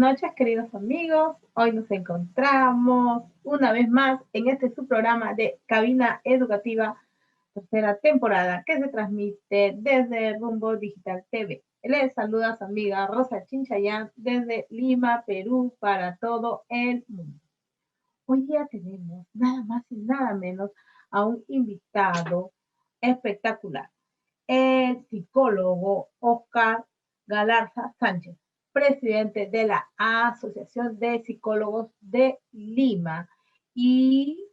noches, queridos amigos. Hoy nos encontramos una vez más en este su programa de Cabina Educativa, tercera temporada, que se transmite desde Rumbo Digital TV. Les saluda a su amiga Rosa Chinchayán desde Lima, Perú, para todo el mundo. Hoy día tenemos nada más y nada menos a un invitado espectacular, el psicólogo Oscar Galarza Sánchez, presidente de la Asociación de Psicólogos de Lima y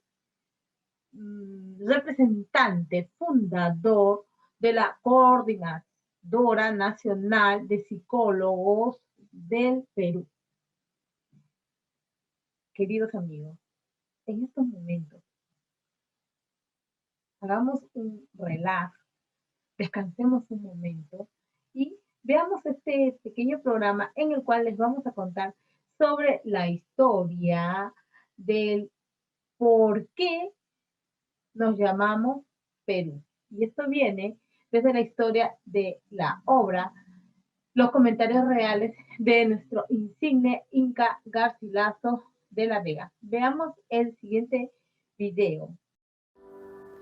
representante fundador de la Coordinadora Nacional de Psicólogos del Perú. Queridos amigos, en estos momentos hagamos un relax, descansemos un momento y veamos este pequeño programa en el cual les vamos a contar sobre la historia del por qué nos llamamos Perú. Y esto viene desde la historia de la obra Los comentarios reales de nuestro insigne Inca Garcilaso de la Vega. Veamos el siguiente video.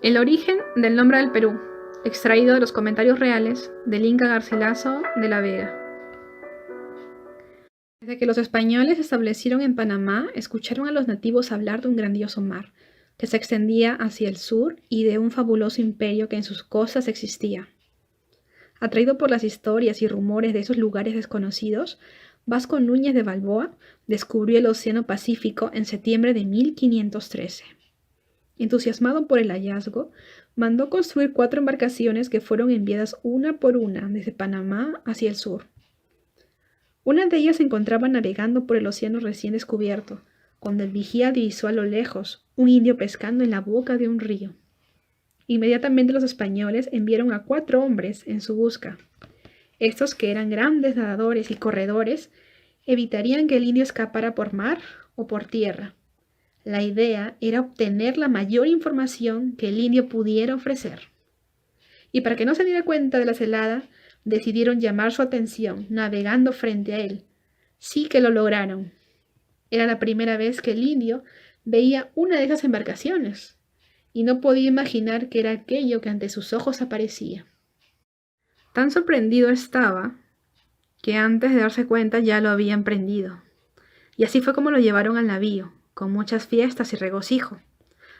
El origen del nombre del Perú, extraído de los comentarios reales del Inca Garcilaso de la Vega. Desde que los españoles se establecieron en Panamá, escucharon a los nativos hablar de un grandioso mar, que se extendía hacia el sur y de un fabuloso imperio que en sus costas existía. Atraído por las historias y rumores de esos lugares desconocidos, Vasco Núñez de Balboa descubrió el Océano Pacífico en septiembre de 1513. Entusiasmado por el hallazgo, mandó construir 4 embarcaciones que fueron enviadas una por una desde Panamá hacia el sur. Una de ellas se encontraba navegando por el océano recién descubierto, cuando el vigía divisó a lo lejos un indio pescando en la boca de un río. Inmediatamente los españoles enviaron a 4 hombres en su busca. Estos, que eran grandes nadadores y corredores, evitarían que el indio escapara por mar o por tierra. La idea era obtener la mayor información que el indio pudiera ofrecer. Y para que no se diera cuenta de la celada, decidieron llamar su atención navegando frente a él. Sí que lo lograron. Era la primera vez que el indio veía una de esas embarcaciones, y no podía imaginar qué era aquello que ante sus ojos aparecía. Tan sorprendido estaba que antes de darse cuenta ya lo habían prendido. Y así fue como lo llevaron al navío, con muchas fiestas y regocijo.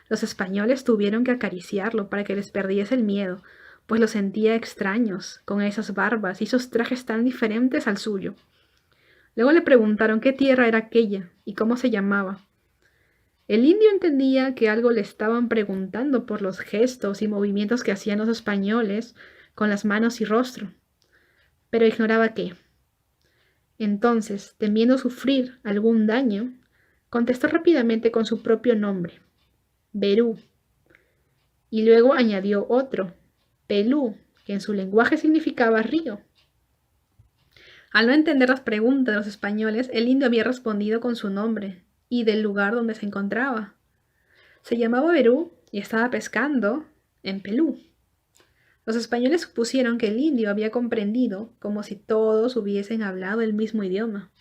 Los españoles tuvieron que acariciarlo para que les perdiese el miedo, pues lo sentía extraños, con esas barbas y esos trajes tan diferentes al suyo. Luego le preguntaron qué tierra era aquella y cómo se llamaba. El indio entendía que algo le estaban preguntando por los gestos y movimientos que hacían los españoles con las manos y rostro, pero ignoraba qué. Entonces, temiendo sufrir algún daño, contestó rápidamente con su propio nombre, Berú, y luego añadió otro, Pelú, que en su lenguaje significaba río. Al no entender las preguntas de los españoles, el indio había respondido con su nombre y del lugar donde se encontraba. Se llamaba Berú y estaba pescando en Pelú. Los españoles supusieron que el indio había comprendido como si todos hubiesen hablado el mismo idioma.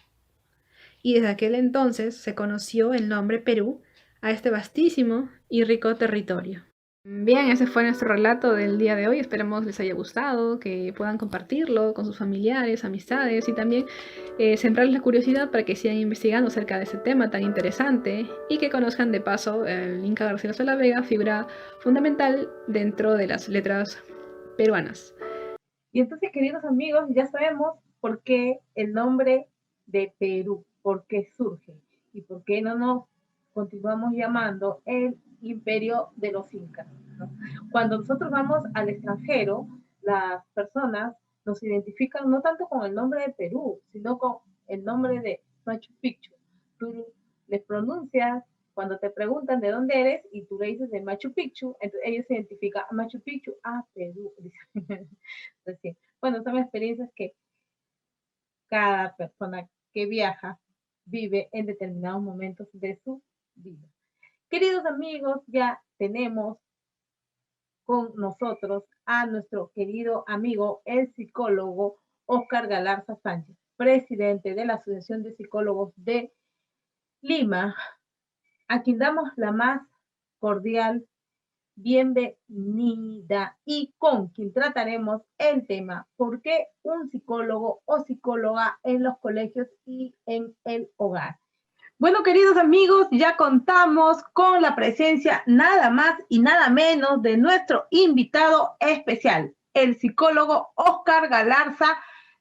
Y desde aquel entonces se conoció el nombre Perú a este vastísimo y rico territorio. Bien, ese fue nuestro relato del día de hoy. Esperemos les haya gustado, que puedan compartirlo con sus familiares, amistades y también sembrarles la curiosidad para que sigan investigando acerca de este tema tan interesante y que conozcan de paso el Inca Garcilaso de la Vega, figura fundamental dentro de las letras peruanas. Y entonces, queridos amigos, ya sabemos por qué el nombre de Perú, por qué surge y por qué no nos continuamos llamando el imperio de los incas, ¿no? Cuando nosotros vamos al extranjero, las personas nos identifican no tanto con el nombre de Perú, sino con el nombre de Machu Picchu. Tú les pronuncias cuando te preguntan de dónde eres y tú le dices de Machu Picchu, entonces ellos se identifican a Machu Picchu, Perú. Entonces, bueno, son experiencias que cada persona que viaja vive en determinados momentos de su vida. Queridos amigos, ya tenemos con nosotros a nuestro querido amigo, el psicólogo Oscar Galarza Sánchez, presidente de la Asociación de Psicólogos de Lima, a quien damos la más cordial bienvenida y con quien trataremos el tema ¿por qué un psicólogo o psicóloga en los colegios y en el hogar? Bueno, queridos amigos, ya contamos con la presencia nada más y nada menos de nuestro invitado especial, el psicólogo Óscar Galarza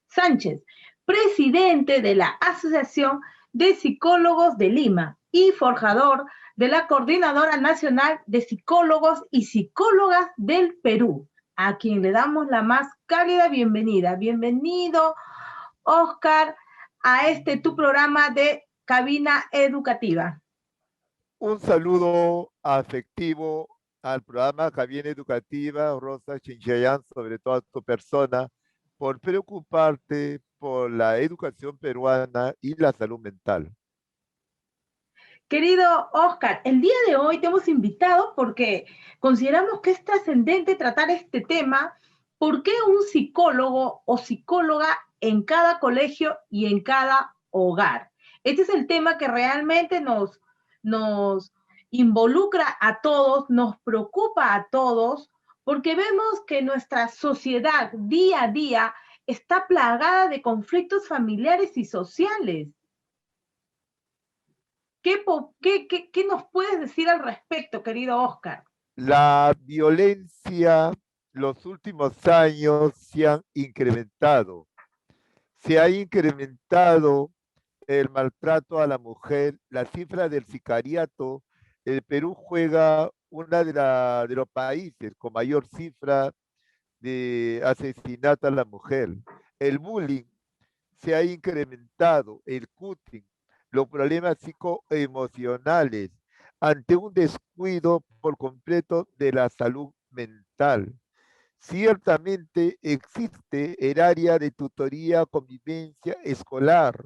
Sánchez, presidente de la Asociación de Psicólogos de Lima y forjador de la Coordinadora Nacional de Psicólogos y Psicólogas del Perú, a quien le damos la más cálida bienvenida. Bienvenido, Óscar, a tu programa de Cabina Educativa. Un saludo afectivo al programa Cabina Educativa, Rosa Chinchayán, sobre todo a tu persona, por preocuparte por la educación peruana y la salud mental. Querido Óscar, el día de hoy te hemos invitado porque consideramos que es trascendente tratar este tema. ¿Por qué un psicólogo o psicóloga en cada colegio y en cada hogar? Este es el tema que realmente nos involucra a todos, nos preocupa a todos, porque vemos que nuestra sociedad día a día está plagada de conflictos familiares y sociales. ¿Qué nos puedes decir al respecto, querido Óscar? La violencia los últimos años se han incrementado. Se ha incrementado el maltrato a la mujer, la cifra del sicariato. El Perú juega una de los países con mayor cifra de asesinato a la mujer. El bullying se ha incrementado, el cutting, los problemas psicoemocionales ante un descuido por completo de la salud mental. Ciertamente existe el área de tutoría, convivencia escolar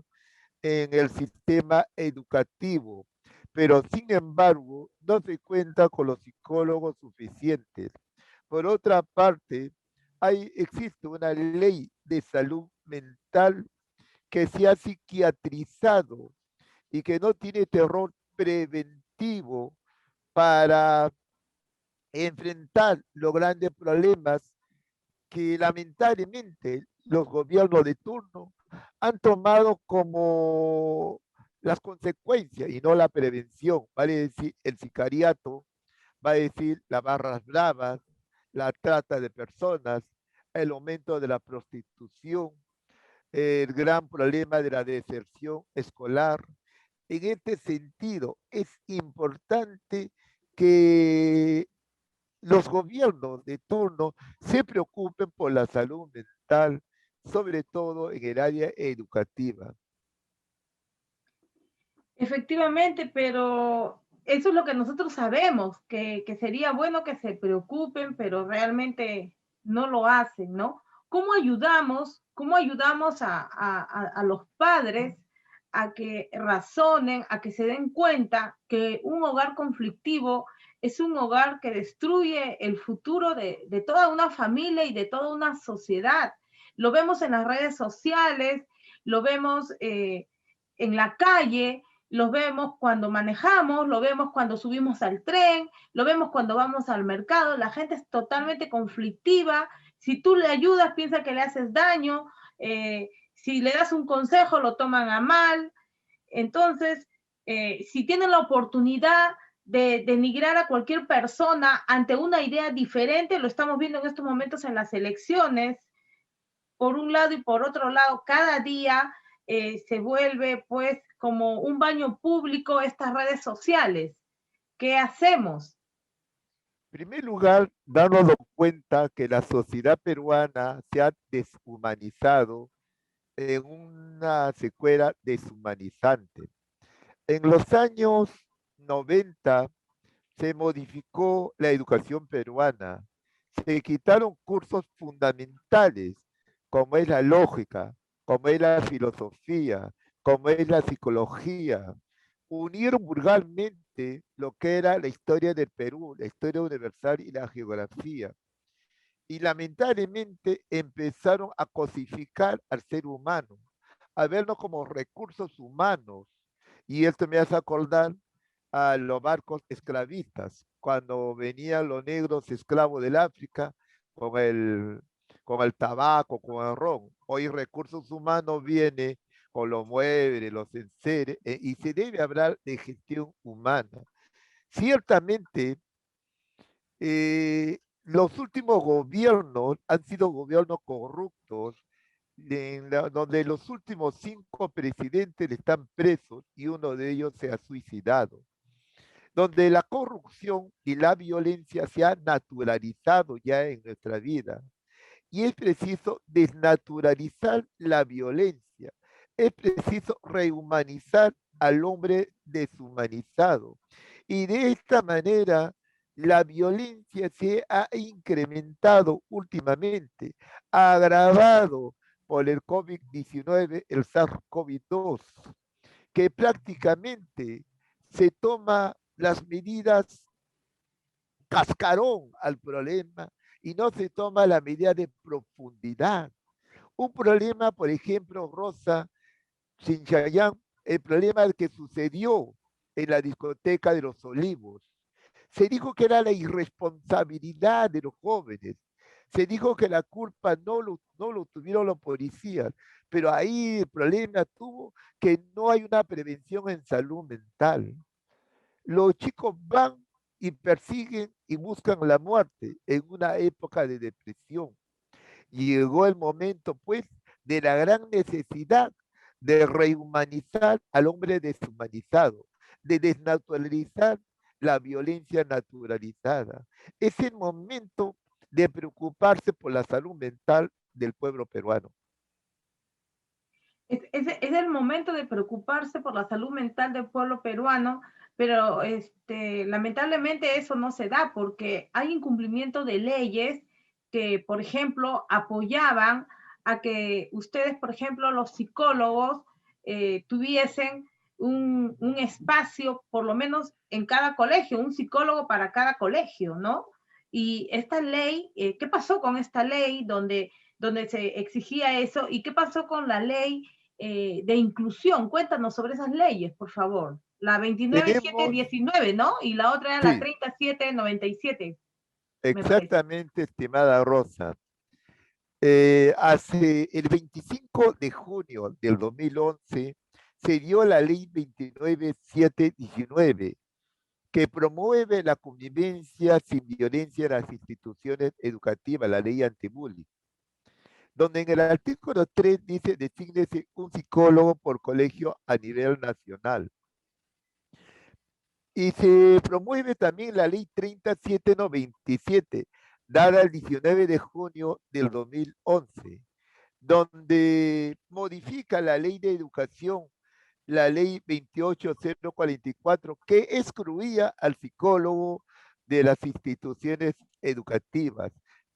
en el sistema educativo, pero sin embargo no se cuenta con los psicólogos suficientes. Por otra parte, existe una ley de salud mental que se ha psiquiatrizado y que no tiene terror preventivo para enfrentar los grandes problemas que lamentablemente los gobiernos de turno han tomado como las consecuencias y no la prevención. Vale decir, el sicariato, va a decir las barras bravas, la trata de personas, el aumento de la prostitución, el gran problema de la deserción escolar. En este sentido, es importante que los gobiernos de turno se preocupen por la salud mental, sobre todo en el área educativa. Efectivamente, pero eso es lo que nosotros sabemos, que sería bueno que se preocupen, pero realmente no lo hacen, ¿no? Cómo ayudamos a los padres a que razonen, a que se den cuenta que un hogar conflictivo es un hogar que destruye el futuro de toda una familia y de toda una sociedad? Lo vemos en las redes sociales, lo vemos en la calle, los vemos cuando manejamos, lo vemos cuando subimos al tren, lo vemos cuando vamos al mercado. La gente es totalmente conflictiva. Si tú le ayudas, piensa que le haces daño. Si le das un consejo, lo toman a mal. Entonces, si tienen la oportunidad de denigrar a cualquier persona ante una idea diferente, lo estamos viendo en estos momentos en las elecciones, por un lado y por otro lado, cada día se vuelve pues como un baño público estas redes sociales. ¿Qué hacemos? En primer lugar, darnos cuenta que la sociedad peruana se ha deshumanizado en una secuela deshumanizante. En los años 90 se modificó la educación peruana, se quitaron cursos fundamentales como es la lógica, como es la filosofía, como es la psicología. Unieron vulgarmente lo que era la historia del Perú, la historia universal y la geografía. Y lamentablemente empezaron a cosificar al ser humano, a vernos como recursos humanos. Y esto me hace acordar a los barcos esclavistas, cuando venían los negros esclavos del África con con el tabaco, con el ron. Hoy recursos humanos viene con los muebles, los enseres, y se debe hablar de gestión humana. Ciertamente, los últimos gobiernos han sido gobiernos corruptos, donde los últimos 5 presidentes están presos y uno de ellos se ha suicidado, donde la corrupción y la violencia se han naturalizado ya en nuestra vida. Y es preciso desnaturalizar la violencia, es preciso rehumanizar al hombre deshumanizado. Y de esta manera, la violencia se ha incrementado últimamente, agravado por el COVID-19, el SARS-CoV-2, que prácticamente se toma las medidas cascarón al problema y no se toma la medida de profundidad. Un problema, por ejemplo, Rosa, Chinchayán, el problema que sucedió en la discoteca de los Olivos. Se dijo que era la irresponsabilidad de los jóvenes. Se dijo que la culpa no lo tuvieron los policías, pero ahí el problema tuvo que no hay una prevención en salud mental. Los chicos van y persiguen y buscan la muerte en una época de depresión. Y llegó el momento, pues, de la gran necesidad de rehumanizar al hombre deshumanizado, de desnaturalizar la violencia naturalizada. Es el momento de preocuparse por la salud mental del pueblo peruano. Es el momento de preocuparse por la salud mental del pueblo peruano, pero lamentablemente eso no se da porque hay incumplimiento de leyes que, por ejemplo, apoyaban a que ustedes, por ejemplo, los psicólogos, tuviesen un espacio, por lo menos en cada colegio, un psicólogo para cada colegio, ¿no? Y esta ley, ¿qué pasó con esta ley donde se exigía eso? ¿Y qué pasó con la ley de inclusión? Cuéntanos sobre esas leyes, por favor. La Tenemos, 29719, ¿no? Y la otra era la sí, 3797, me parece. exactamente, estimada Rosa. Hace el 25 de junio del 2011 se dio la ley 29719, que promueve la convivencia sin violencia en las instituciones educativas, la ley antibullying, donde en el artículo 3 dice desígnese un psicólogo por colegio a nivel nacional. Y se promueve también la ley 30797, dada el 19 de junio del 2011, donde modifica la ley de educación, la ley 28044, que excluía al psicólogo de las instituciones educativas.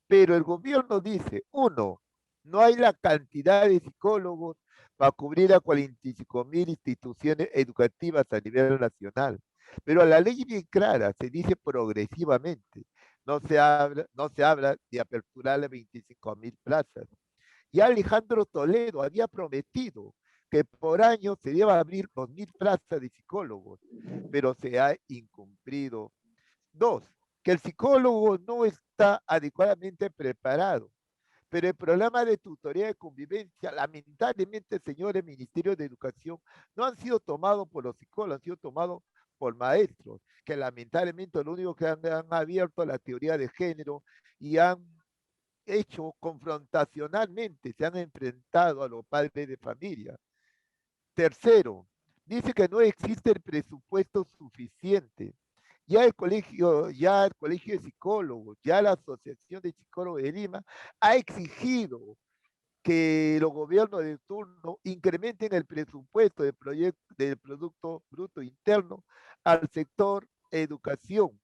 Pero el gobierno dice, uno, no hay la cantidad de psicólogos para cubrir a 45.000 instituciones educativas a nivel nacional. Pero la ley es bien clara, se dice progresivamente. No se habla de aperturar las 25.000 plazas. Ya Alejandro Toledo había prometido que por año se iba a abrir 2.000 plazas de psicólogos, pero se ha incumplido. Dos, que el psicólogo no está adecuadamente preparado. Pero el programa de tutoría de convivencia, lamentablemente, señores Ministerio de Educación, no han sido tomados por los psicólogos, han sido tomados por maestros, que lamentablemente lo único que han abierto la teoría de género y han hecho confrontacionalmente, se han enfrentado a los padres de familia. Tercero, dice que no existe el presupuesto suficiente. Ya el colegio de psicólogos, ya la Asociación de Psicólogos de Lima ha exigido que los gobiernos de turno incrementen el presupuesto del Producto Bruto Interno al sector educación.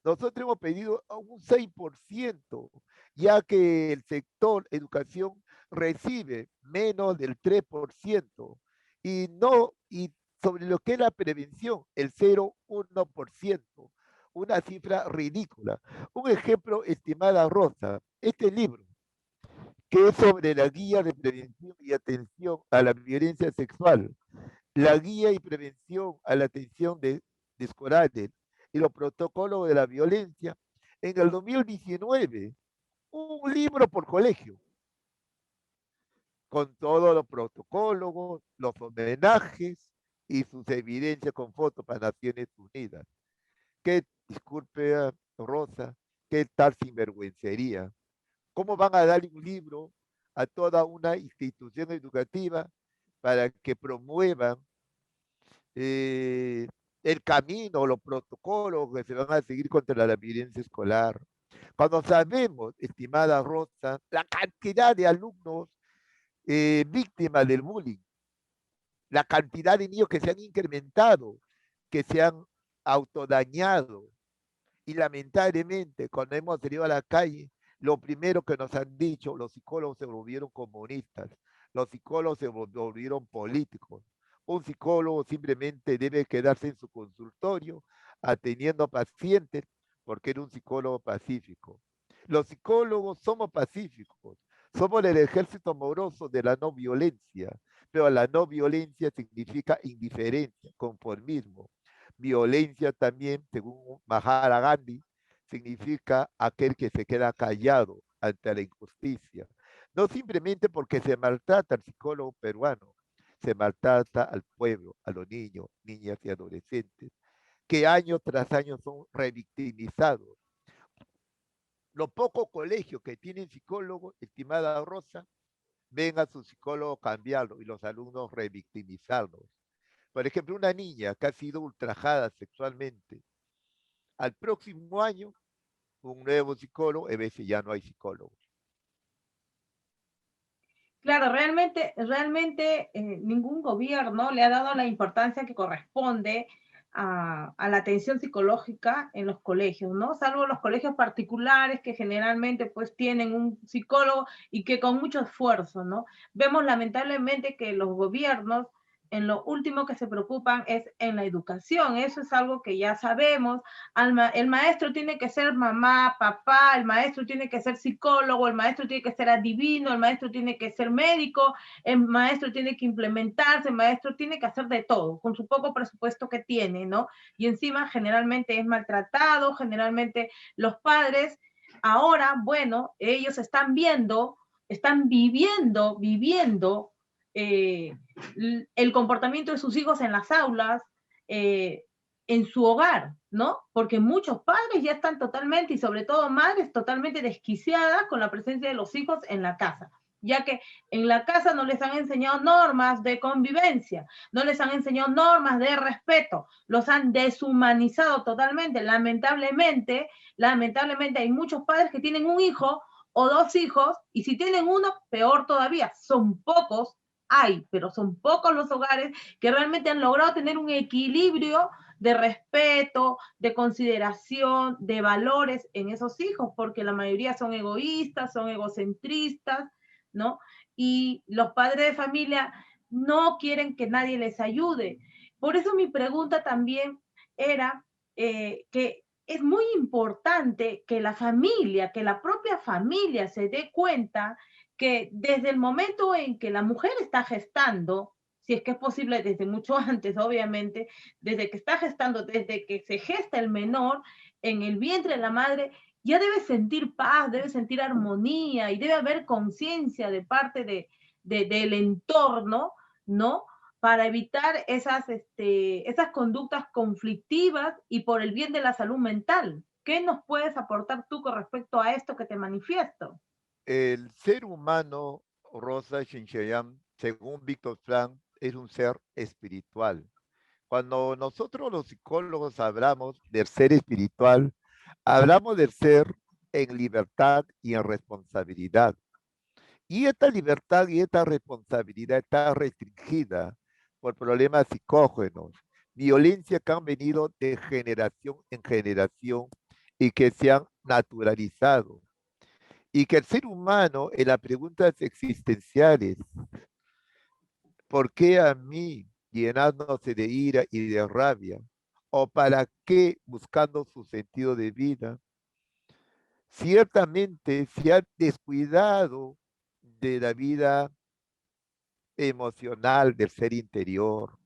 Nosotros hemos pedido un 6%, ya que el sector educación recibe menos del 3%, y no, y sobre lo que es la prevención, el 0,1%, una cifra ridícula. Un ejemplo, estimada Rosa, este libro, que es sobre la guía de prevención y atención a la violencia sexual, la guía y prevención a la atención de escolares y los protocolos de la violencia. En el 2019, un libro por colegio, con todos los protocolos, los homenajes y sus evidencias con fotos para Naciones Unidas. Qué, disculpe, Rosa, qué tal sinvergüencería. ¿Cómo van a dar un libro a toda una institución educativa para que promuevan el camino, los protocolos que se van a seguir contra la violencia escolar? Cuando sabemos, estimada Rosa, la cantidad de alumnos víctimas del bullying, la cantidad de niños que se han incrementado, que se han autodañado, y lamentablemente cuando hemos salido a la calle, lo primero que nos han dicho, los psicólogos se volvieron comunistas, los psicólogos se volvieron políticos. Un psicólogo simplemente debe quedarse en su consultorio atendiendo a pacientes porque era un psicólogo pacífico. Los psicólogos somos pacíficos, somos el ejército amoroso de la no violencia, pero la no violencia significa indiferencia, conformismo. Violencia también, según Mahatma Gandhi, significa aquel que se queda callado ante la injusticia. No simplemente porque se maltrata al psicólogo peruano, se maltrata al pueblo, a los niños, niñas y adolescentes, que año tras año son revictimizados. Los pocos colegios que tienen psicólogos, estimada Rosa, ven a su psicólogo cambiarlo y los alumnos revictimizarlos. Por ejemplo, una niña que ha sido ultrajada sexualmente, al próximo año, un nuevo psicólogo, a veces ya no hay psicólogos. Claro, realmente ningún gobierno le ha dado la importancia que corresponde a la atención psicológica en los colegios, ¿no? Salvo los colegios particulares que generalmente pues tienen un psicólogo y que con mucho esfuerzo, ¿no? Vemos lamentablemente que los gobiernos en lo último que se preocupan es en la educación. Eso es algo que ya sabemos. El maestro tiene que ser mamá, papá, el maestro tiene que ser psicólogo, el maestro tiene que ser adivino, el maestro tiene que ser médico, el maestro tiene que implementarse, el maestro tiene que hacer de todo, con su poco presupuesto que tiene, ¿no? Y encima generalmente es maltratado, generalmente los padres, ahora, bueno, ellos están viendo, están viviendo el comportamiento de sus hijos en las aulas, en su hogar, ¿no? Porque muchos padres ya están totalmente, y sobre todo madres, totalmente desquiciadas con la presencia de los hijos en la casa, ya que en la casa no les han enseñado normas de convivencia, no les han enseñado normas de respeto, los han deshumanizado totalmente. Lamentablemente hay muchos padres que tienen un hijo o dos hijos, y si tienen uno, peor todavía, son pocos, pero son pocos los hogares que realmente han logrado tener un equilibrio de respeto, de consideración, de valores en esos hijos, porque la mayoría son egoístas, son egocentristas, ¿no? Y los padres de familia no quieren que nadie les ayude. Por eso mi pregunta también era que es muy importante que la familia, que la propia familia se dé cuenta que desde el momento en que la mujer está gestando, si es que es posible desde mucho antes, obviamente, desde que está gestando, desde que se gesta el menor en el vientre de la madre, ya debe sentir paz, debe sentir armonía y debe haber conciencia de parte del entorno, ¿no? Para evitar esas conductas conflictivas y por el bien de la salud mental. ¿Qué nos puedes aportar tú con respecto a esto que te manifiesto? El ser humano, Rosa Shinshayam, según Víctor Frank, es un ser espiritual. Cuando nosotros los psicólogos hablamos del ser espiritual, hablamos del ser en libertad y en responsabilidad. Y esta libertad y esta responsabilidad está restringida por problemas psicógenos, violencia que han venido de generación en generación y que se han naturalizado. Y que el ser humano, en las preguntas existenciales, ¿por qué a mí llenándose de ira y de rabia? ¿O para qué buscando su sentido de vida? Ciertamente se ha descuidado de la vida emocional del ser interior.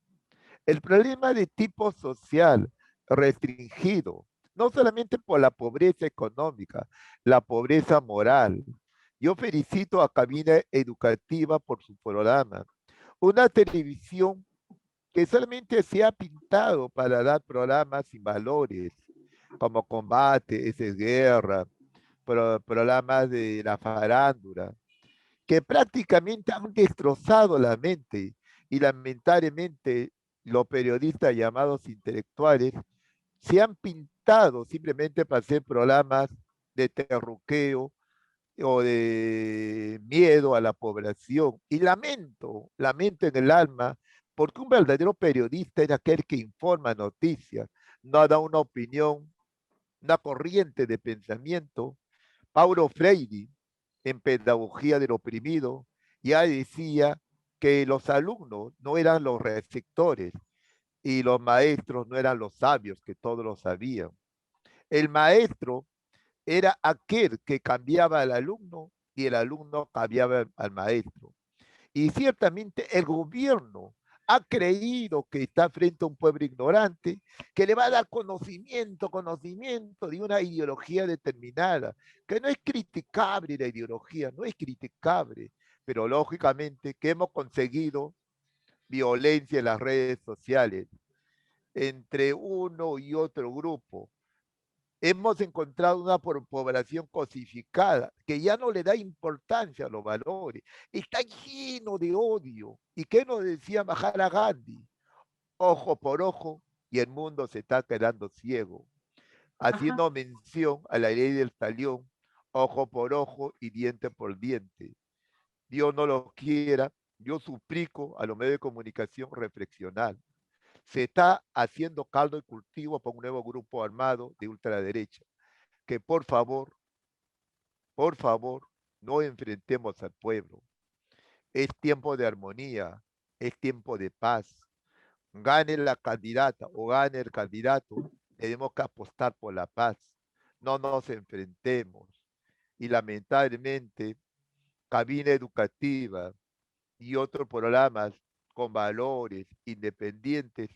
El problema de tipo social restringido, no solamente por la pobreza económica, la pobreza moral. Yo felicito a Cabina Educativa por su programa. Una televisión que solamente se ha pintado para dar programas sin valores, como combate, esa es guerra, programas de la farándula, que prácticamente han destrozado la mente y lamentablemente los periodistas llamados intelectuales se han pintado simplemente para hacer programas de terruqueo o de miedo a la población. Y lamento en el alma, porque un verdadero periodista es aquel que informa noticias, no da una opinión, una corriente de pensamiento. Paulo Freire, en Pedagogía del Oprimido, ya decía que los alumnos no eran los receptores y los maestros no eran los sabios, que todos lo sabían. El maestro era aquel que cambiaba al alumno y el alumno cambiaba al maestro. Y ciertamente el gobierno ha creído que está frente a un pueblo ignorante, que le va a dar conocimiento de una ideología determinada, que no es criticable la ideología, no es criticable, pero lógicamente que hemos conseguido violencia en las redes sociales entre uno y otro grupo. Hemos encontrado una población cosificada que ya no le da importancia a los valores. Está lleno de odio. ¿Y qué nos decía Mahatma Gandhi? Ojo por ojo y el mundo se está quedando ciego. Ajá. Haciendo mención a la ley del talión, ojo por ojo y diente por diente. Dios no lo quiera, yo suplico a los medios de comunicación reflexionar. Se está haciendo caldo de cultivo para un nuevo grupo armado de ultraderecha que por favor, no enfrentemos al pueblo. Es tiempo de armonía, es tiempo de paz. Gane la candidata o gane el candidato, tenemos que apostar por la paz. No nos enfrentemos. Y lamentablemente, Cabina Educativa y otros programas con valores independientes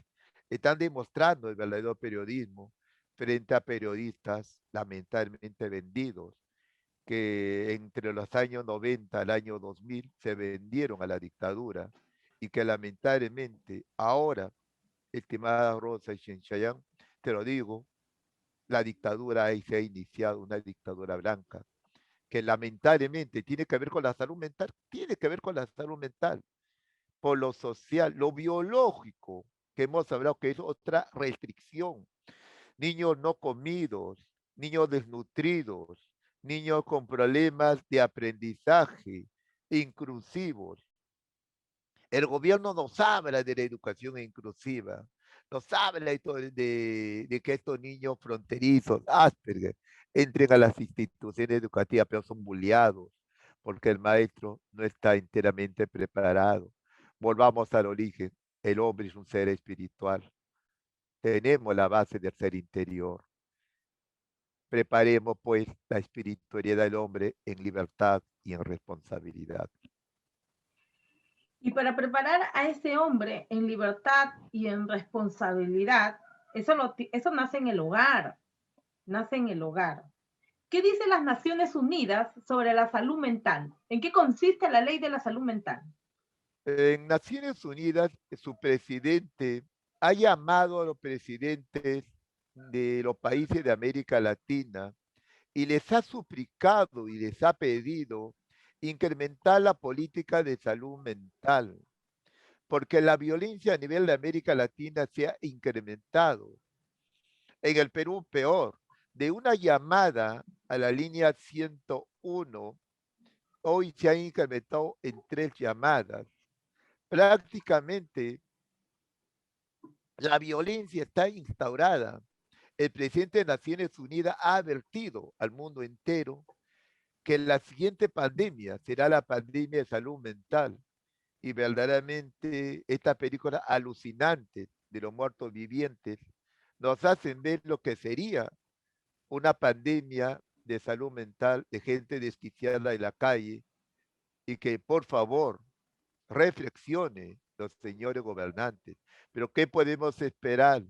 están demostrando el verdadero periodismo frente a periodistas lamentablemente vendidos que entre los años 90 al año 2000 se vendieron a la dictadura y que lamentablemente ahora, estimada Rosa y Shenchayan, te lo digo, la dictadura ahí se ha iniciado, una dictadura blanca, que lamentablemente tiene que ver con la salud mental, tiene que ver con la salud mental, por lo social, lo biológico, que hemos hablado que es otra restricción, niños no comidos, niños desnutridos, niños con problemas de aprendizaje, inclusivos. El gobierno nos habla de la educación inclusiva, nos habla de que estos niños fronterizos, Asperger, entren a las instituciones educativas, pero son bulleados, porque el maestro no está enteramente preparado. Volvamos al origen, el hombre es un ser espiritual. Tenemos la base del ser interior. Preparemos pues la espiritualidad del hombre en libertad y en responsabilidad. Y para preparar a ese hombre en libertad y en responsabilidad, eso nace en el hogar, nace en el hogar. ¿Qué dicen las Naciones Unidas sobre la salud mental? ¿En qué consiste la ley de la salud mental? En Naciones Unidas, su presidente ha llamado a los presidentes de los países de América Latina y les ha suplicado y les ha pedido incrementar la política de salud mental, porque la violencia a nivel de América Latina se ha incrementado. En el Perú, peor. De una llamada a la línea 101, hoy se ha incrementado en 3 llamadas. Prácticamente la violencia está instaurada. El presidente de Naciones Unidas ha advertido al mundo entero que la siguiente pandemia será la pandemia de salud mental. Y verdaderamente esta película alucinante de los muertos vivientes nos hacen ver lo que sería una pandemia de salud mental, de gente desquiciada en la calle, y que por favor reflexione los señores gobernantes. Pero ¿qué podemos esperar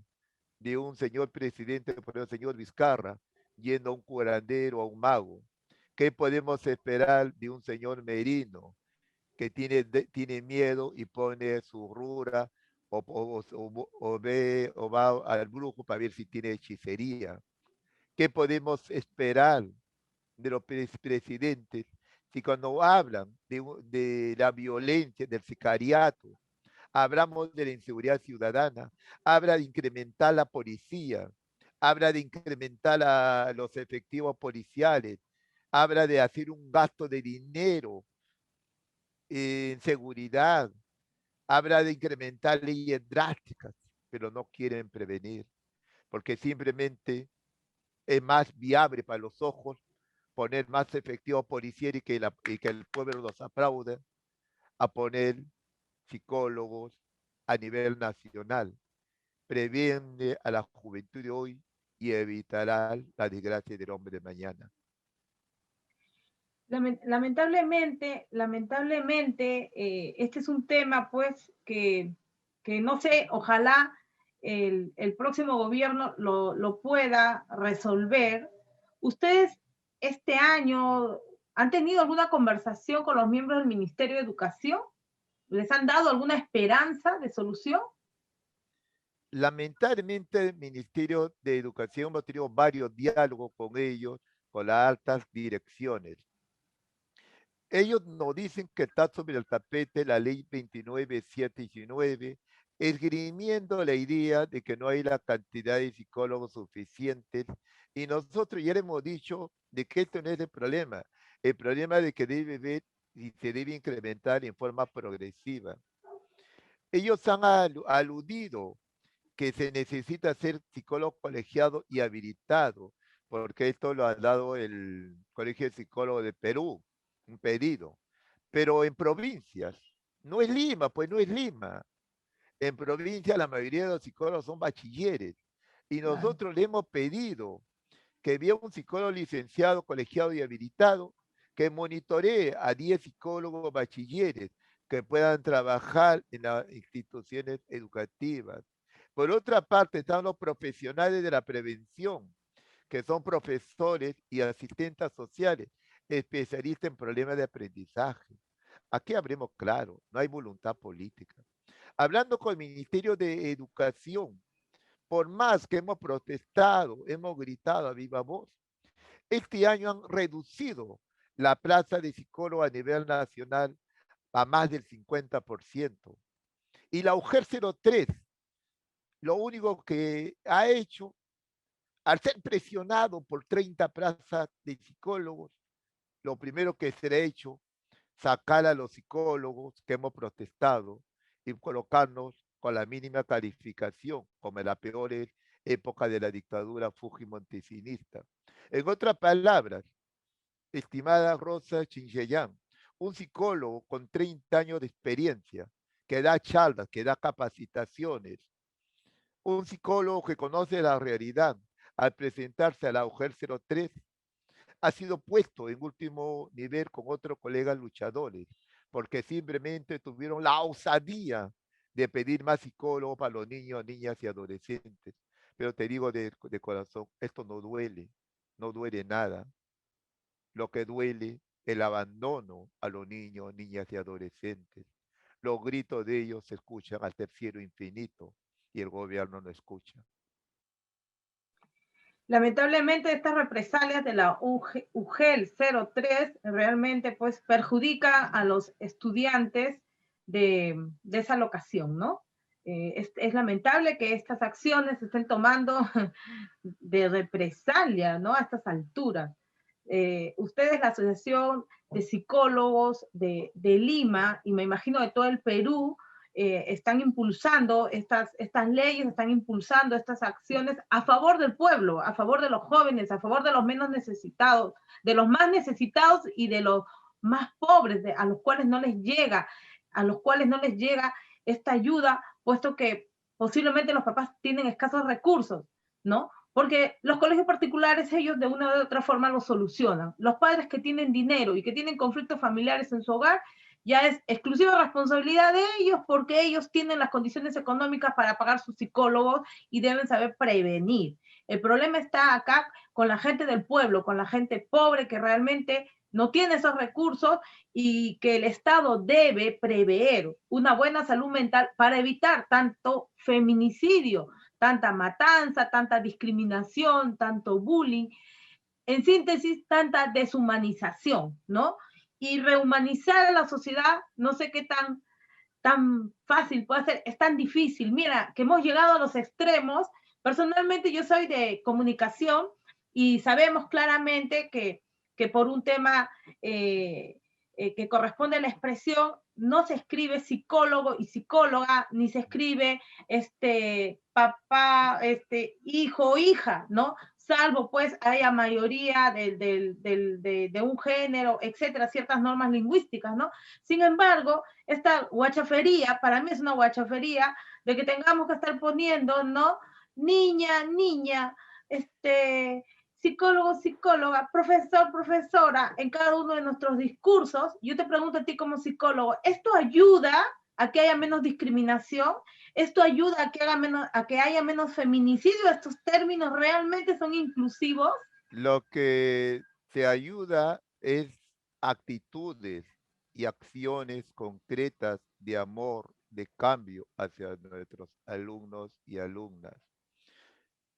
de un señor presidente, por ejemplo, el señor Vizcarra, yendo a un curandero, a un mago? ¿Qué podemos esperar de un señor Merino que tiene miedo y pone su rura o va al brujo para ver si tiene hechicería? ¿Qué podemos esperar de los presidentes si cuando hablan de la violencia, del sicariato, hablamos de la inseguridad ciudadana, habla de incrementar la policía, habla de incrementar los efectivos policiales, habla de hacer un gasto de dinero en seguridad, habla de incrementar leyes drásticas, pero no quieren prevenir, porque simplemente es más viable para los ojos poner más efectivos policiales y que el pueblo los aplaude, a poner psicólogos a nivel nacional. Previene a la juventud de hoy y evitará la desgracia del hombre de mañana. Lamentablemente, este es un tema, pues, que no sé, ojalá el próximo gobierno lo pueda resolver. ¿Ustedes este año han tenido alguna conversación con los miembros del Ministerio de Educación? ¿Les han dado alguna esperanza de solución? Lamentablemente, el Ministerio de Educación hemos tenido varios diálogos con ellos, con las altas direcciones. Ellos nos dicen que está sobre el tapete la ley 29719, esgrimiendo la idea de que no hay la cantidad de psicólogos suficientes, y nosotros ya le hemos dicho de que esto no es el problema es de que debe ver y se debe incrementar en forma progresiva. Ellos han aludido que se necesita ser psicólogo colegiado y habilitado, porque esto lo ha dado el Colegio de Psicólogos de Perú, un pedido. Pero en provincias, no es Lima, pues no es Lima. En provincia la mayoría de los psicólogos son bachilleres. Y Claro. nosotros le hemos pedido que había un psicólogo licenciado, colegiado y habilitado que monitoree a 10 psicólogos bachilleres que puedan trabajar en las instituciones educativas. Por otra parte, están los profesionales de la prevención, que son profesores y asistentes sociales, especialistas en problemas de aprendizaje. Aquí hablemos claro, no hay voluntad política. Hablando con el Ministerio de Educación, por más que hemos protestado, hemos gritado a viva voz, este año han reducido la plaza de psicólogo a nivel nacional a más del 50%. Y la UGER 03, lo único que ha hecho, al ser presionado por 30 plazas de psicólogos, lo primero que se ha hecho, sacar a los psicólogos que hemos protestado y colocarnos con la mínima calificación, como en la peor época de la dictadura fujimontesinista. En otras palabras, estimada Rosa Chinchellán, un psicólogo con 30 años de experiencia, que da charlas, que da capacitaciones, un psicólogo que conoce la realidad, al presentarse a la UGER 03, ha sido puesto en último nivel con otros colegas luchadores, porque simplemente tuvieron la osadía de pedir más psicólogos para los niños, niñas y adolescentes. Pero te digo de corazón, esto no duele, no duele nada. Lo que duele, el abandono a los niños, niñas y adolescentes. Los gritos de ellos se escuchan al terciero infinito y el gobierno no escucha. Lamentablemente estas represalias de la UGEL 03 realmente pues perjudica a los estudiantes de esa locación, ¿no? Es lamentable que estas acciones se estén tomando de represalia, ¿no? A estas alturas. Ustedes, la Asociación de Psicólogos de Lima, y me imagino de todo el Perú, están impulsando estas leyes, están impulsando estas acciones a favor del pueblo, a favor de los jóvenes, a favor de los menos necesitados, de los más necesitados y de los más pobres, a los cuales no les llega, esta ayuda, puesto que posiblemente los papás tienen escasos recursos, ¿no? Porque los colegios particulares, ellos de una u otra forma lo solucionan. Los padres que tienen dinero y que tienen conflictos familiares en su hogar, ya es exclusiva responsabilidad de ellos porque ellos tienen las condiciones económicas para pagar sus psicólogos y deben saber prevenir. El problema está acá con la gente del pueblo, con la gente pobre que realmente no tiene esos recursos y que el Estado debe prever una buena salud mental para evitar tanto feminicidio, tanta matanza, tanta discriminación, tanto bullying, en síntesis, tanta deshumanización, ¿no? Y rehumanizar a la sociedad, no sé qué tan fácil puede ser, es tan difícil. Mira, que hemos llegado a los extremos. Personalmente yo soy de comunicación y sabemos claramente que por un tema que corresponde a la expresión, no se escribe psicólogo y psicóloga, ni se escribe papá, hijo o hija, ¿no? Salvo pues haya mayoría de un género, etcétera, ciertas normas lingüísticas, ¿no? Sin embargo, esta guachafería, para mí es una guachafería, de que tengamos que estar poniendo, ¿no? Niña, niña, psicólogo, psicóloga, profesor, profesora, en cada uno de nuestros discursos. Yo te pregunto a ti como psicólogo, ¿esto ayuda a que haya menos discriminación? ¿Esto ayuda a que haya menos feminicidio? ¿Estos términos realmente son inclusivos? Lo que te ayuda es actitudes y acciones concretas de amor, de cambio hacia nuestros alumnos y alumnas.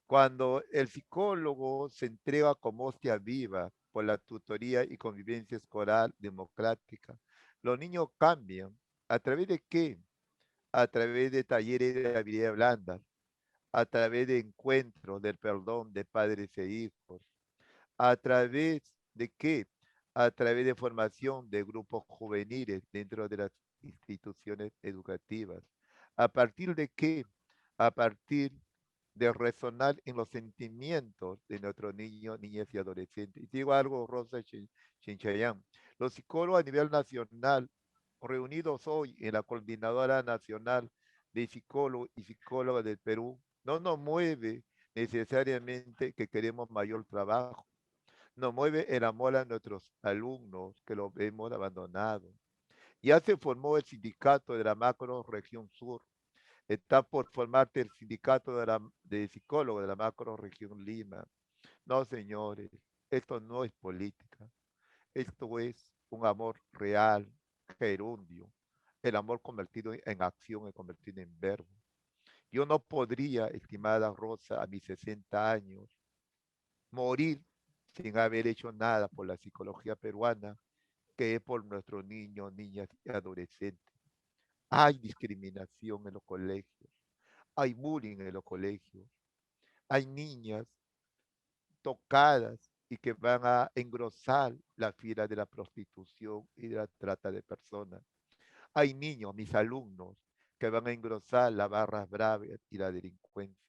Cuando el psicólogo se entrega como hostia viva por la tutoría y convivencia escolar democrática, los niños cambian. ¿A través de qué? A través de talleres de habilidad blanda, a través de encuentros del perdón de padres e hijos, a través de qué? A través de formación de grupos juveniles dentro de las instituciones educativas. ¿A partir de qué? A partir de resonar en los sentimientos de nuestros niños, niñas y adolescentes. Y digo algo, Rosa Chinchayán. Los psicólogos a nivel nacional, reunidos hoy en la Coordinadora Nacional de Psicólogos y Psicólogas del Perú, no nos mueve necesariamente que queremos mayor trabajo. Nos mueve el amor a nuestros alumnos que los hemos abandonado. Ya se formó el sindicato de la macro región sur. Está por formarte el sindicato de psicólogos de la macro región Lima. No, señores, esto no es política. Esto es un amor real, gerundio. El amor convertido en acción y convertido en verbo. Yo no podría, estimada Rosa, a mis 60 años, morir sin haber hecho nada por la psicología peruana, que es por nuestros niños, niñas y adolescentes. Hay discriminación en los colegios, hay bullying en los colegios, hay niñas tocadas y que van a engrosar la fila de la prostitución y de la trata de personas. Hay niños, mis alumnos, que van a engrosar las barras bravas y la delincuencia.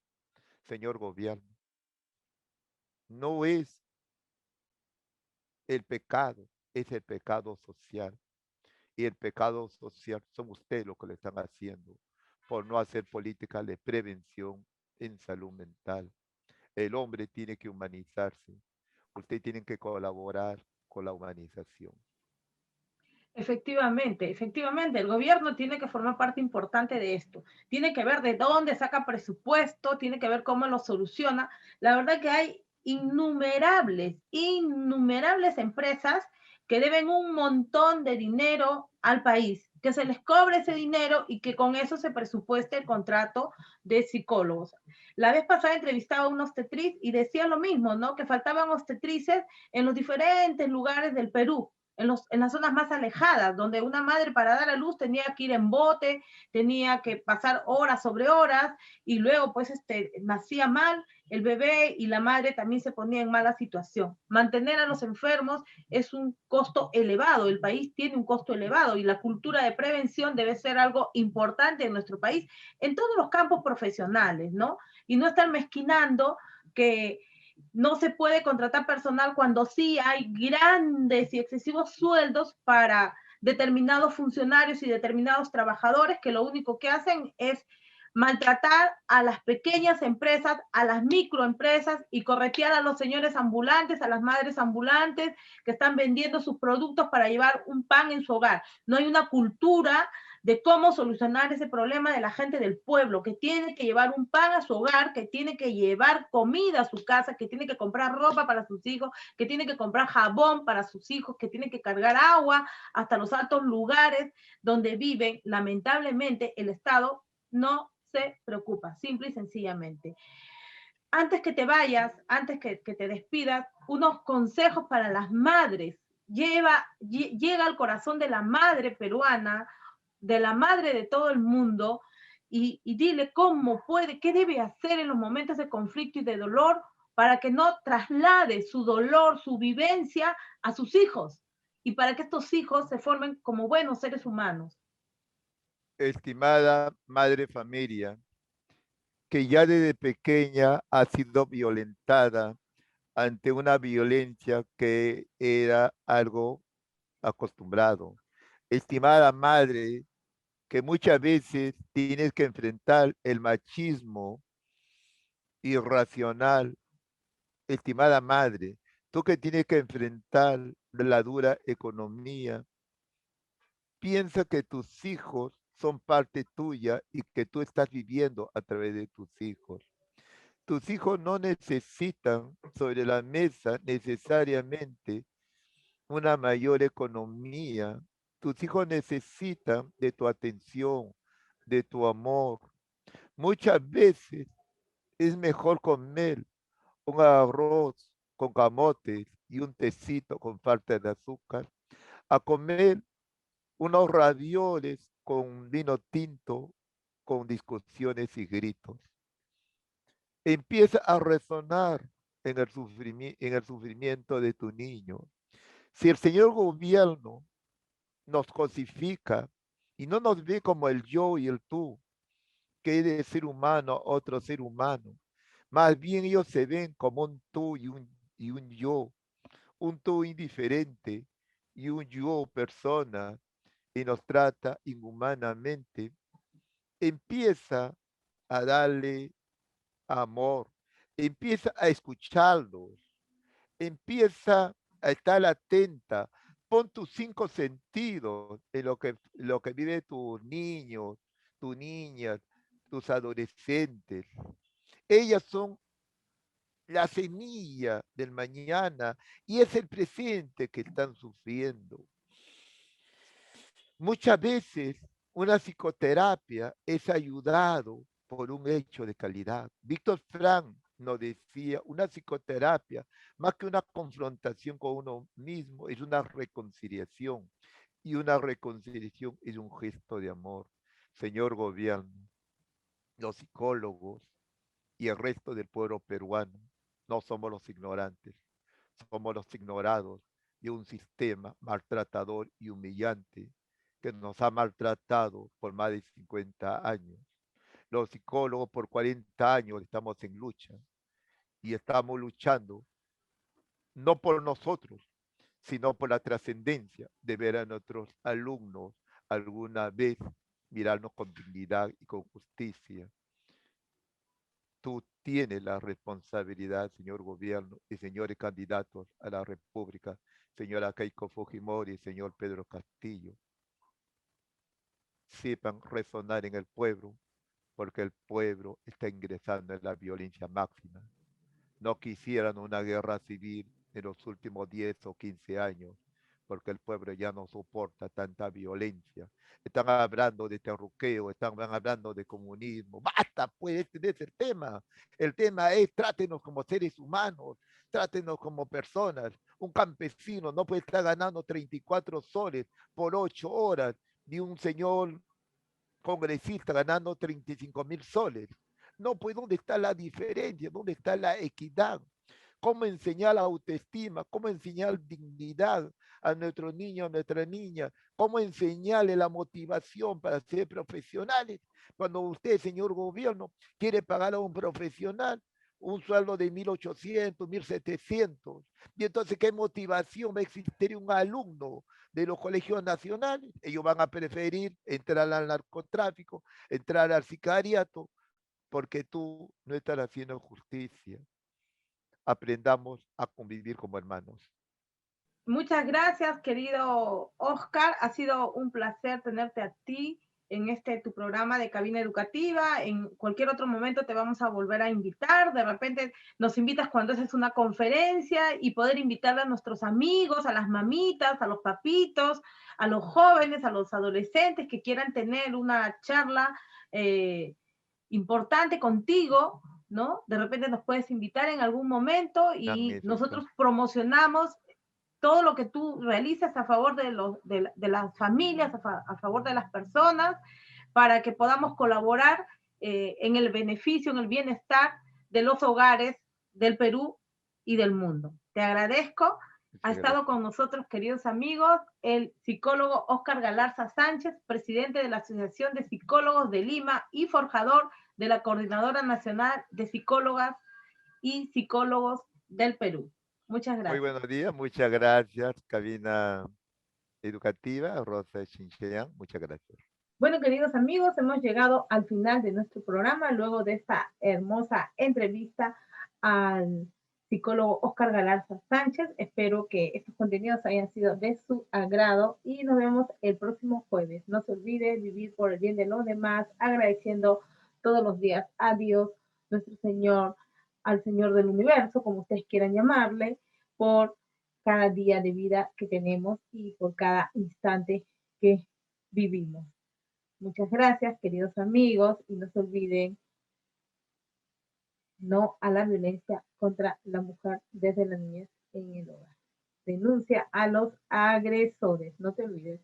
Señor gobierno, no es el pecado, es el pecado social. Y el pecado social son ustedes los que lo están haciendo por no hacer políticas de prevención en salud mental. El hombre tiene que humanizarse. Ustedes tienen que colaborar con la humanización. Efectivamente, efectivamente, el gobierno tiene que formar parte importante de esto. Tiene que ver de dónde saca presupuesto, tiene que ver cómo lo soluciona. La verdad que hay innumerables empresas que deben un montón de dinero al país, que se les cobre ese dinero y que con eso se presupueste el contrato de psicólogos. La vez pasada entrevistaba a una obstetriz y decía lo mismo, ¿no? Que faltaban obstetrices en los diferentes lugares del Perú, en las zonas más alejadas, donde una madre para dar a luz tenía que ir en bote, tenía que pasar horas sobre horas, y luego pues nacía mal el bebé y la madre también se ponía en mala situación. Mantener a los enfermos es un costo elevado, el país tiene un costo elevado y la cultura de prevención debe ser algo importante en nuestro país, en todos los campos profesionales, ¿no? Y no estar mezquinando que no se puede contratar personal cuando sí hay grandes y excesivos sueldos para determinados funcionarios y determinados trabajadores que lo único que hacen es maltratar a las pequeñas empresas, a las microempresas y corretear a los señores ambulantes, a las madres ambulantes que están vendiendo sus productos para llevar un pan en su hogar. No hay una cultura de cómo solucionar ese problema de la gente del pueblo, que tiene que llevar un pan a su hogar, que tiene que llevar comida a su casa, que tiene que comprar ropa para sus hijos, que tiene que comprar jabón para sus hijos, que tiene que cargar agua hasta los altos lugares donde viven. Lamentablemente, el Estado no se preocupa, simple y sencillamente. Antes que te vayas, antes que te despidas, unos consejos para las madres. Llega al corazón de la madre peruana, de la madre de todo el mundo, y dile cómo puede, qué debe hacer en los momentos de conflicto y de dolor para que no traslade su dolor, su vivencia a sus hijos, y para que estos hijos se formen como buenos seres humanos. Estimada madre familia, que ya desde pequeña ha sido violentada ante una violencia que era algo acostumbrado. Estimada madre, que muchas veces tienes que enfrentar el machismo irracional. Estimada madre, tú que tienes que enfrentar la dura economía, piensa que tus hijos son parte tuya y que tú estás viviendo a través de tus hijos. Tus hijos no necesitan sobre la mesa necesariamente una mayor economía. Tus hijos necesitan de tu atención, de tu amor. Muchas veces es mejor comer un arroz con camotes y un tecito con falta de azúcar a comer unos ravioles con vino tinto, con discusiones y gritos. Empieza a resonar en el sufrimiento de tu niño. Si el señor gobierno nos cosifica y no nos ve como el yo y el tú, que es de ser humano, otro ser humano, más bien ellos se ven como un tú y un yo, un tú indiferente y un yo persona, y nos trata inhumanamente, empieza a darle amor, empieza a escucharlos, empieza a estar atenta, pon tus 5 sentidos en lo que vive tus niños, tus niñas, tus adolescentes. Ellas son la semilla del mañana y es el presente que están sufriendo. Muchas veces una psicoterapia es ayudado por un hecho de calidad. Víctor Frank nos decía, una psicoterapia, más que una confrontación con uno mismo, es una reconciliación. Y una reconciliación es un gesto de amor. Señor gobierno, los psicólogos y el resto del pueblo peruano no somos los ignorantes, somos los ignorados de un sistema maltratador y humillante que nos ha maltratado por más de 50 años. Los psicólogos por 40 años estamos en lucha y estamos luchando no por nosotros, sino por la trascendencia de ver a nuestros alumnos alguna vez mirarnos con dignidad y con justicia. Tú tienes la responsabilidad, señor gobierno y señores candidatos a la República, señora Keiko Fujimori y señor Pedro Castillo. Sepan resonar en el pueblo, porque el pueblo está ingresando en la violencia máxima. No quisieran una guerra civil en los últimos 10 o 15 años, porque el pueblo ya no soporta tanta violencia. Están hablando de terruqueo, están hablando de comunismo. Basta, pues, este es el tema. El tema es trátenos como seres humanos, trátenos como personas. Un campesino no puede estar ganando 34 soles por 8 horas, ni un señor congresista ganando 35,000 soles. No, pues, ¿dónde está la diferencia? ¿Dónde está la equidad? ¿Cómo enseñar la autoestima? ¿Cómo enseñar dignidad a nuestros niños, a nuestras niñas? ¿Cómo enseñarle la motivación para ser profesionales? Cuando usted, señor gobierno, quiere pagar a un profesional, un sueldo de 1.800, 1.700. Y entonces, ¿qué motivación va a existir un alumno de los colegios nacionales? Ellos van a preferir entrar al narcotráfico, entrar al sicariato, porque tú no estás haciendo justicia. Aprendamos a convivir como hermanos. Muchas gracias, querido Oscar. Ha sido un placer tenerte a ti en tu programa de Cabina Educativa. En cualquier otro momento te vamos a volver a invitar. De repente nos invitas cuando haces una conferencia y poder invitar a nuestros amigos, a las mamitas, a los papitos, a los jóvenes, a los adolescentes que quieran tener una charla importante contigo, ¿no? De repente nos puedes invitar en algún momento y nosotros promocionamos todo lo que tú realizas a favor de las familias, a favor de las personas, para que podamos colaborar en el beneficio, en el bienestar de los hogares del Perú y del mundo. Te agradezco. Ha estado con nosotros, queridos amigos, el psicólogo Oscar Galarza Sánchez, presidente de la Asociación de Psicólogos de Lima y forjador de la Coordinadora Nacional de Psicólogas y Psicólogos del Perú. Muchas gracias. Muy buenos días, muchas gracias, Cabina Educativa, Rosa Chinchean, muchas gracias. Bueno, queridos amigos, hemos llegado al final de nuestro programa, luego de esta hermosa entrevista al psicólogo Oscar Galarza Sánchez. Espero que estos contenidos hayan sido de su agrado y nos vemos el próximo jueves. No se olvide vivir por el bien de los demás, agradeciendo todos los días a Dios, nuestro Señor, al Señor del universo, como ustedes quieran llamarle, por cada día de vida que tenemos y por cada instante que vivimos. Muchas gracias, queridos amigos, y no se olviden, no a la violencia contra la mujer desde la niñez en el hogar. Denuncia a los agresores, no te olvides.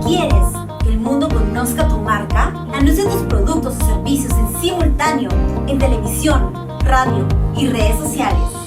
¿Quieres que el mundo conozca tu marca? Anuncia tus productos o servicios en simultáneo en televisión, radio y redes sociales.